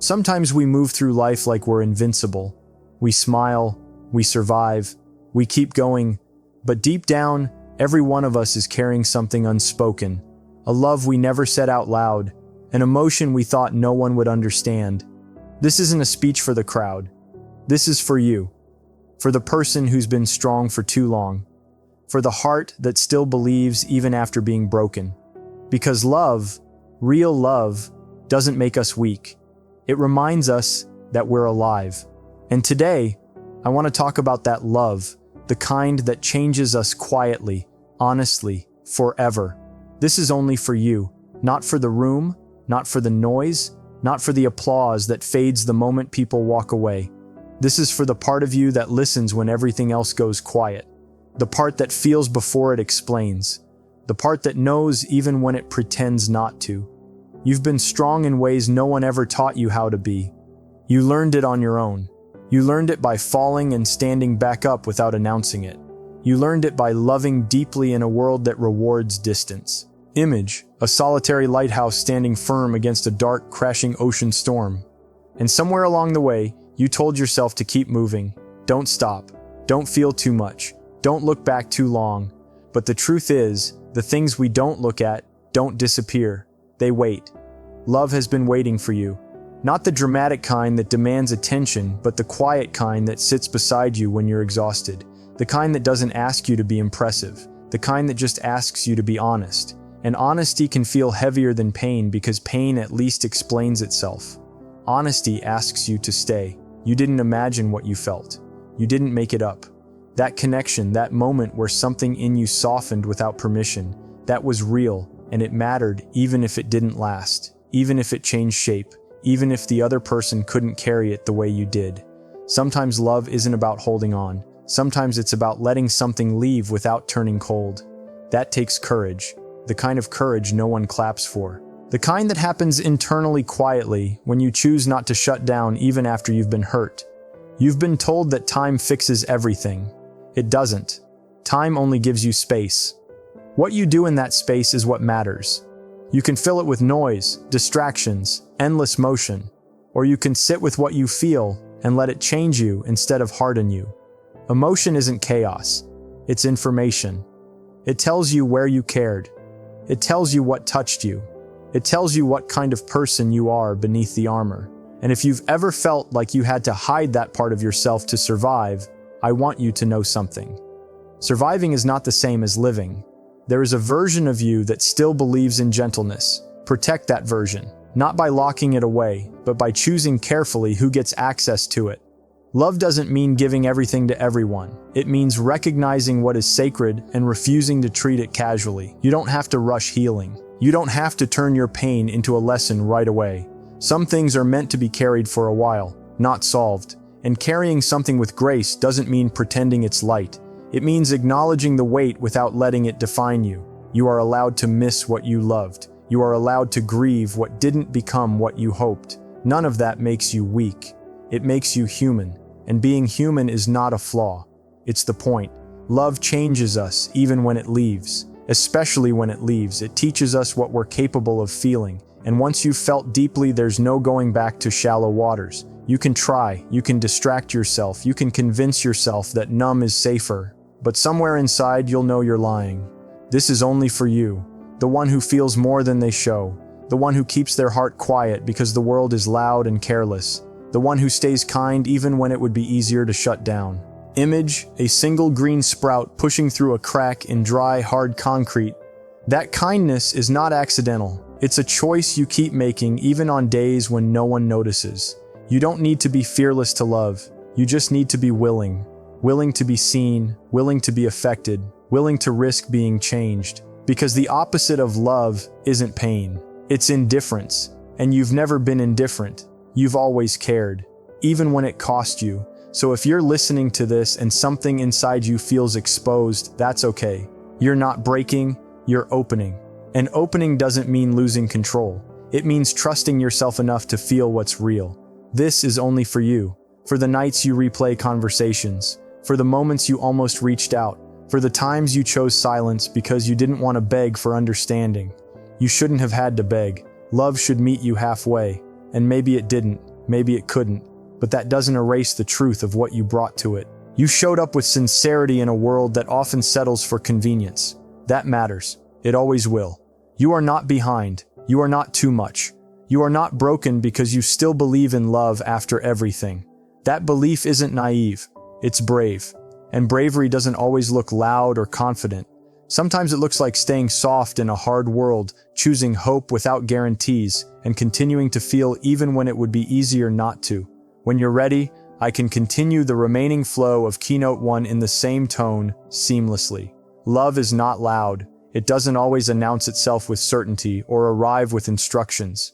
Sometimes we move through life like we're invincible. We smile, we survive, we keep going, but deep down, every one of us is carrying something unspoken, a love we never said out loud, an emotion we thought no one would understand. This isn't a speech for the crowd. This is for you, for the person who's been strong for too long, for the heart that still believes even after being broken. Because love, real love, doesn't make us weak. It reminds us that we're alive. And today, I want to talk about that love, the kind that changes us quietly, honestly, forever. This is only for you, not for the room, not for the noise, not for the applause that fades the moment people walk away. This is for the part of you that listens when everything else goes quiet, the part that feels before it explains, the part that knows even when it pretends not to. You've been strong in ways no one ever taught you how to be. You learned it on your own. You learned it by falling and standing back up without announcing it. You learned it by loving deeply in a world that rewards distance. Image, a solitary lighthouse standing firm against a dark, crashing ocean storm. And somewhere along the way, you told yourself to keep moving. Don't stop. Don't feel too much. Don't look back too long. But the truth is, the things we don't look at don't disappear. They wait. Love has been waiting for you. Not the dramatic kind that demands attention, but the quiet kind that sits beside you when you're exhausted. The kind that doesn't ask you to be impressive. The kind that just asks you to be honest. And honesty can feel heavier than pain because pain at least explains itself. Honesty asks you to stay. You didn't imagine what you felt. You didn't make it up. That connection, that moment where something in you softened without permission, that was real, and it mattered even if it didn't last, even if it changed shape, even if the other person couldn't carry it the way you did. Sometimes love isn't about holding on. Sometimes it's about letting something leave without turning cold. That takes courage, the kind of courage no one claps for. The kind that happens internally quietly when you choose not to shut down even after you've been hurt. You've been told that time fixes everything. It doesn't. Time only gives you space. What you do in that space is what matters. You can fill it with noise, distractions, endless motion, or you can sit with what you feel and let it change you instead of harden you. Emotion isn't chaos. It's information. It tells you where you cared. It tells you what touched you. It tells you what kind of person you are beneath the armor. And if you've ever felt like you had to hide that part of yourself to survive, I want you to know something. Surviving is not the same as living. There is a version of you that still believes in gentleness. Protect that version, not by locking it away, but by choosing carefully who gets access to it. Love doesn't mean giving everything to everyone. It means recognizing what is sacred and refusing to treat it casually. You don't have to rush healing. You don't have to turn your pain into a lesson right away. Some things are meant to be carried for a while, not solved. And carrying something with grace doesn't mean pretending it's light. It means acknowledging the weight without letting it define you. You are allowed to miss what you loved. You are allowed to grieve what didn't become what you hoped. None of that makes you weak. It makes you human. And being human is not a flaw. It's the point. Love changes us even when it leaves. Especially when it leaves, it teaches us what we're capable of feeling. And once you've felt deeply, there's no going back to shallow waters. You can try, you can distract yourself, you can convince yourself that numb is safer. But somewhere inside, you'll know you're lying. This is only for you, the one who feels more than they show, the one who keeps their heart quiet because the world is loud and careless, the one who stays kind even when it would be easier to shut down. Image, a single green sprout pushing through a crack in dry, hard concrete. That kindness is not accidental. It's a choice you keep making even on days when no one notices. You don't need to be fearless to love. You just need to be willing. Willing to be seen, willing to be affected, willing to risk being changed. Because the opposite of love isn't pain. It's indifference. And you've never been indifferent. You've always cared, even when it cost you. So if you're listening to this and something inside you feels exposed, that's okay. You're not breaking, you're opening. And opening doesn't mean losing control. It means trusting yourself enough to feel what's real. This is only for you. For the nights you replay conversations. For the moments you almost reached out. For the times you chose silence because you didn't want to beg for understanding. You shouldn't have had to beg. Love should meet you halfway. And maybe it didn't. maybe it couldn't, but that doesn't erase the truth of what you brought to it. You showed up with sincerity in a world that often settles for convenience. That matters. It always will. You are not behind. You are not too much. You are not broken because you still believe in love after everything. That belief isn't naive. It's brave. And bravery doesn't always look loud or confident. Sometimes it looks like staying soft in a hard world, choosing hope without guarantees, and continuing to feel even when it would be easier not to. When you're ready, I can continue the remaining flow of Keynote 1 in the same tone, seamlessly. Love is not loud. It doesn't always announce itself with certainty or arrive with instructions.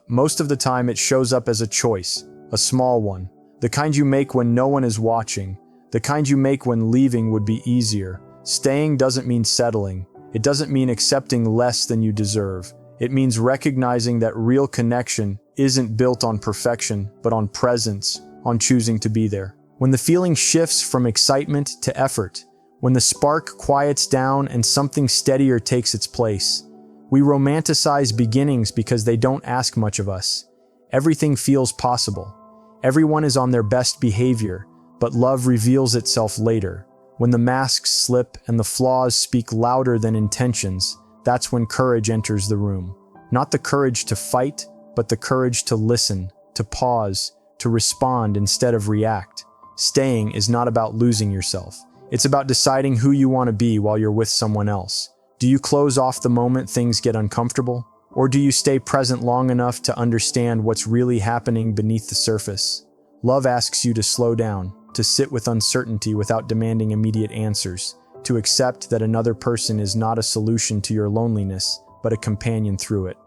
Most of the time it shows up as a choice, a small one. The kind you make when no one is watching. The kind you make when leaving would be easier. Staying doesn't mean settling. It doesn't mean accepting less than you deserve. It means recognizing that real connection isn't built on perfection, but on presence, on choosing to be there. When the feeling shifts from excitement to effort, when the spark quiets down and something steadier takes its place, we romanticize beginnings because they don't ask much of us. Everything feels possible. Everyone is on their best behavior, but love reveals itself later. When the masks slip and the flaws speak louder than intentions, that's when courage enters the room. Not the courage to fight, but the courage to listen, to pause, to respond instead of react. Staying is not about losing yourself. It's about deciding who you want to be while you're with someone else. Do you close off the moment things get uncomfortable? Or do you stay present long enough to understand what's really happening beneath the surface? Love asks you to slow down, to sit with uncertainty without demanding immediate answers, to accept that another person is not a solution to your loneliness, but a companion through it.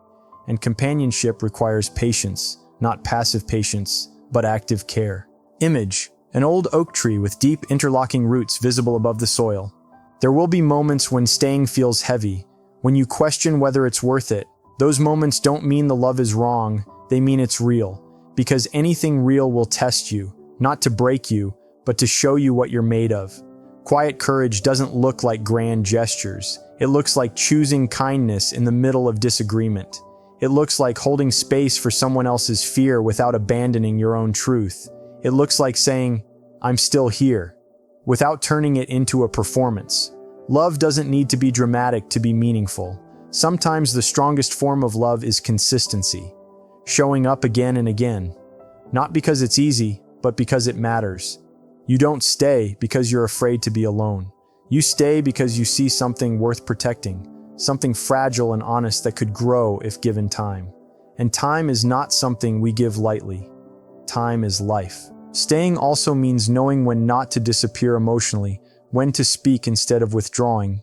And companionship requires patience, not passive patience, but active care. Image: an old oak tree with deep interlocking roots visible above the soil. There will be moments when staying feels heavy, when you question whether it's worth it. Those moments don't mean the love is wrong, they mean it's real. Because anything real will test you, not to break you, but to show you what you're made of. Quiet courage doesn't look like grand gestures. It looks like choosing kindness in the middle of disagreement. It looks like holding space for someone else's fear without abandoning your own truth. It looks like saying, "I'm still here," without turning it into a performance. Love doesn't need to be dramatic to be meaningful. Sometimes the strongest form of love is consistency. Showing up again and again. Not because it's easy, but because it matters. You don't stay because you're afraid to be alone. You stay because you see something worth protecting, something fragile and honest that could grow if given time. And time is not something we give lightly. Time is life. Staying also means knowing when not to disappear emotionally, when to speak instead of withdrawing.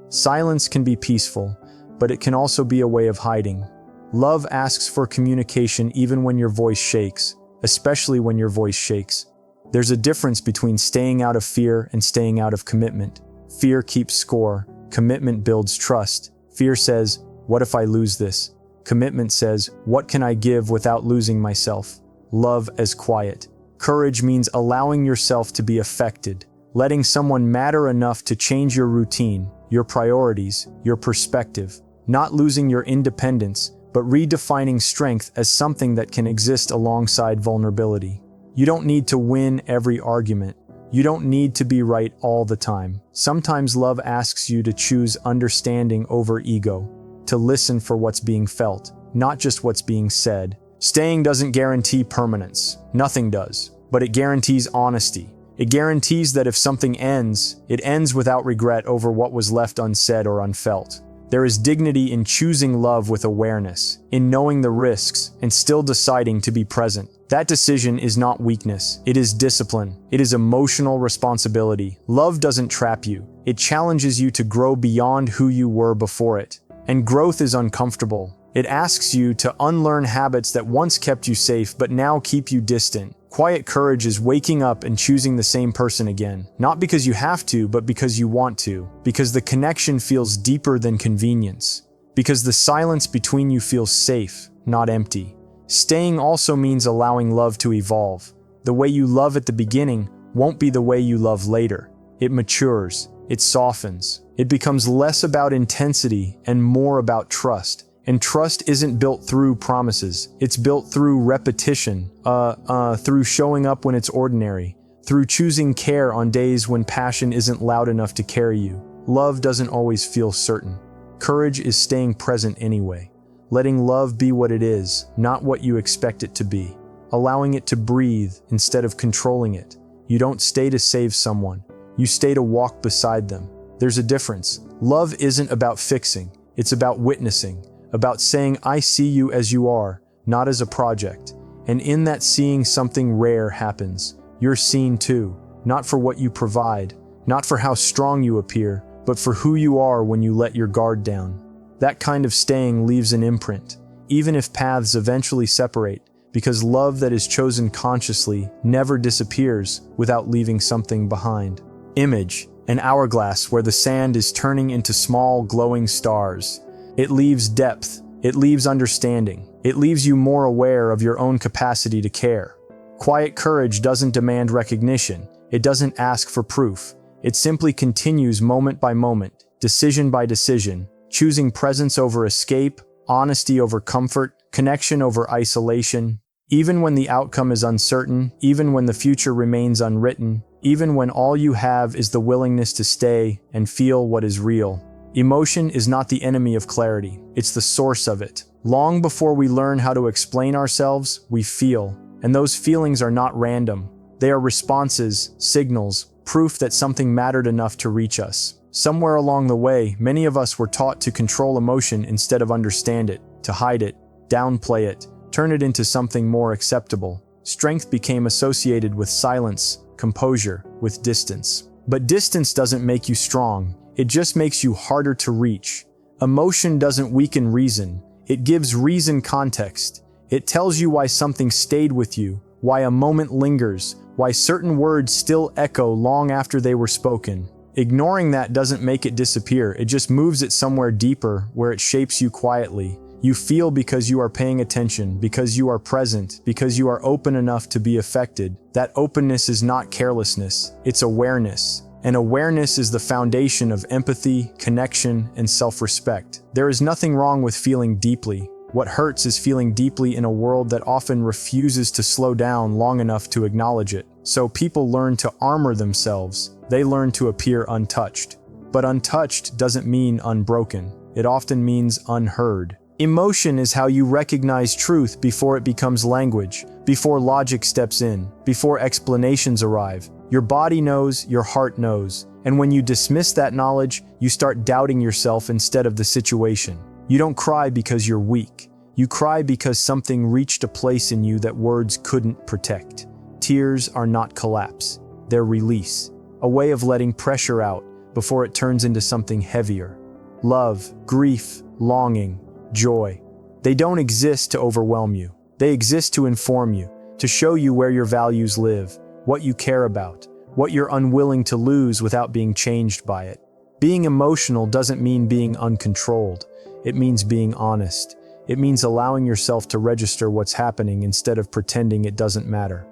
Silence can be peaceful, but it can also be a way of hiding. Love asks for communication even when your voice shakes, especially when your voice shakes. There's a difference between staying out of fear and staying out of commitment. Fear keeps score. Commitment builds trust. Fear says, "What if I lose this?" Commitment says, "What can I give without losing myself?" Love as quiet. Courage means allowing yourself to be affected, letting someone matter enough to change your routine, your priorities, your perspective. Not losing your independence, but redefining strength as something that can exist alongside vulnerability. You don't need to win every argument. You don't need to be right all the time. Sometimes love asks you to choose understanding over ego, to listen for what's being felt, not just what's being said. Staying doesn't guarantee permanence. Nothing does. But it guarantees honesty. It guarantees that if something ends, it ends without regret over what was left unsaid or unfelt. There is dignity in choosing love with awareness, in knowing the risks, and still deciding to be present. That decision is not weakness. It is discipline. It is emotional responsibility. Love doesn't trap you. It challenges you to grow beyond who you were before it. And growth is uncomfortable. It asks you to unlearn habits that once kept you safe but now keep you distant. Quiet courage is waking up and choosing the same person again. Not because you have to, but because you want to. Because the connection feels deeper than convenience. Because the silence between you feels safe, not empty. Staying also means allowing love to evolve. The way you love at the beginning won't be the way you love later. It matures. It softens. It becomes less about intensity and more about trust. And trust isn't built through promises. It's built through repetition, through showing up when it's ordinary, through choosing care on days when passion isn't loud enough to carry you. Love doesn't always feel certain. Courage is staying present anyway, letting love be what it is, not what you expect it to be, allowing it to breathe instead of controlling it. You don't stay to save someone, you stay to walk beside them. There's a difference. Love isn't about fixing, it's about witnessing, about saying, I see you as you are, not as a project. And in that seeing, something rare happens. You're seen too, not for what you provide, not for how strong you appear, but for who you are when you let your guard down. That kind of staying leaves an imprint, even if paths eventually separate, because love that is chosen consciously never disappears without leaving something behind. Image, an hourglass where the sand is turning into small glowing stars. It leaves depth, it leaves understanding, it leaves you more aware of your own capacity to care. Quiet courage doesn't demand recognition, it doesn't ask for proof. It simply continues moment by moment, decision by decision, choosing presence over escape, honesty over comfort, connection over isolation. Even when the outcome is uncertain, even when the future remains unwritten, even when all you have is the willingness to stay and feel what is real. Emotion is not the enemy of clarity, it's the source of it. Long before we learn how to explain ourselves, we feel, and those feelings are not random. They are responses, signals, proof that something mattered enough to reach us. Somewhere along the way, many of us were taught to control emotion instead of understand it, to hide it, downplay it, turn it into something more acceptable. Strength became associated with silence, composure, with distance. But distance doesn't make you strong. It just makes you harder to reach. Emotion doesn't weaken reason. It gives reason context. It tells you why something stayed with you, why a moment lingers, why certain words still echo long after they were spoken. Ignoring that doesn't make it disappear. It just moves it somewhere deeper, where it shapes you quietly. You feel because you are paying attention, because you are present, because you are open enough to be affected. That openness is not carelessness, it's awareness. And awareness is the foundation of empathy, connection, and self-respect. There is nothing wrong with feeling deeply. What hurts is feeling deeply in a world that often refuses to slow down long enough to acknowledge it. So people learn to armor themselves. They learn to appear untouched. But untouched doesn't mean unbroken. It often means unheard. Emotion is how you recognize truth before it becomes language, before logic steps in, before explanations arrive. Your body knows, your heart knows, and when you dismiss that knowledge, you start doubting yourself instead of the situation. You don't cry because you're weak. You cry because something reached a place in you that words couldn't protect. Tears are not collapse, they're release, a way of letting pressure out before it turns into something heavier. Love, grief, longing, joy. They don't exist to overwhelm you. They exist to inform you, to show you where your values live, what you care about, what you're unwilling to lose without being changed by it. Being emotional doesn't mean being uncontrolled. It means being honest. It means allowing yourself to register what's happening instead of pretending it doesn't matter.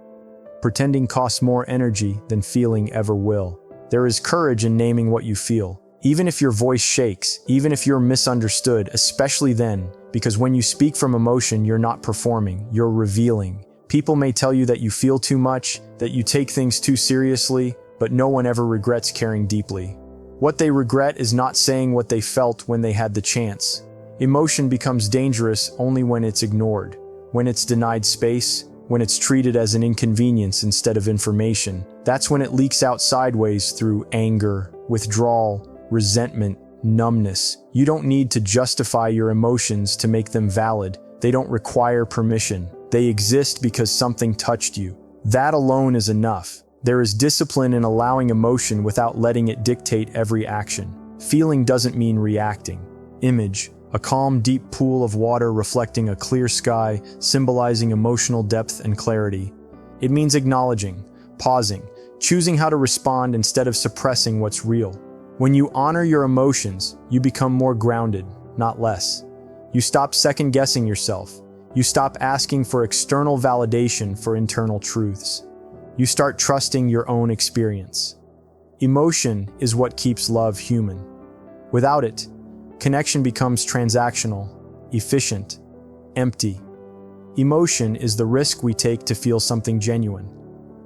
Pretending costs more energy than feeling ever will. There is courage in naming what you feel, even if your voice shakes, even if you're misunderstood, especially then, because when you speak from emotion, you're not performing, you're revealing. People may tell you that you feel too much, that you take things too seriously, but no one ever regrets caring deeply. What they regret is not saying what they felt when they had the chance. Emotion becomes dangerous only when it's ignored, when it's denied space, when it's treated as an inconvenience instead of information. That's when it leaks out sideways through anger, withdrawal, resentment, numbness. You don't need to justify your emotions to make them valid. They don't require permission. They exist because something touched you. That alone is enough. There is discipline in allowing emotion without letting it dictate every action. Feeling doesn't mean reacting. Image, a calm, deep pool of water reflecting a clear sky, symbolizing emotional depth and clarity. It means acknowledging, pausing, choosing how to respond instead of suppressing what's real. When you honor your emotions, you become more grounded, not less. You stop second-guessing yourself. You stop asking for external validation for internal truths. You start trusting your own experience. Emotion is what keeps love human. Without it, connection becomes transactional. efficient, empty. Emotion is the risk we take to feel something genuine.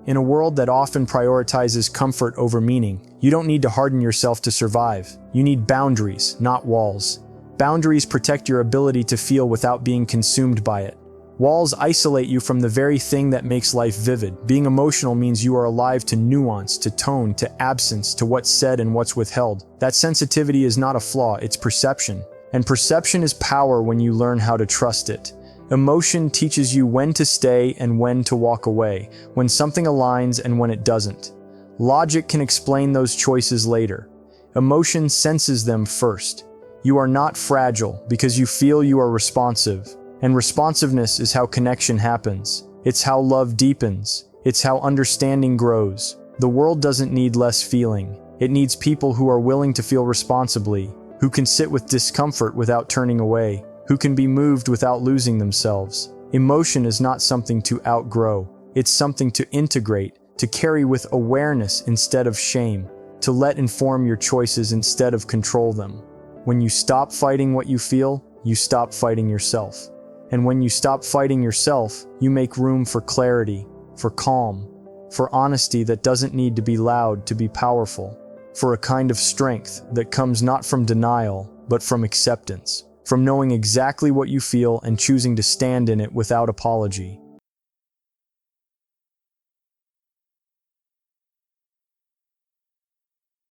In a world that often prioritizes comfort over meaning, you don't need to harden yourself to survive. You need boundaries, not walls. Boundaries protect your ability to feel without being consumed by it. Walls isolate you from the very thing that makes life vivid. Being emotional means you are alive to nuance, to tone, to absence, to what's said and what's withheld. That sensitivity is not a flaw, it's perception. And perception is power when you learn how to trust it. Emotion teaches you when to stay and when to walk away, when something aligns and when it doesn't. Logic can explain those choices later. Emotion senses them first. You are not fragile because you feel you are responsive. And responsiveness is how connection happens. It's how love deepens. It's how understanding grows. The world doesn't need less feeling. It needs people who are willing to feel responsibly, who can sit with discomfort without turning away, who can be moved without losing themselves. Emotion is not something to outgrow. It's something to integrate, to carry with awareness instead of shame, to let inform your choices instead of control them. When you stop fighting what you feel, you stop fighting yourself. And when you stop fighting yourself, you make room for clarity, for calm, for honesty that doesn't need to be loud to be powerful, for a kind of strength that comes not from denial, but from acceptance, from knowing exactly what you feel and choosing to stand in it without apology.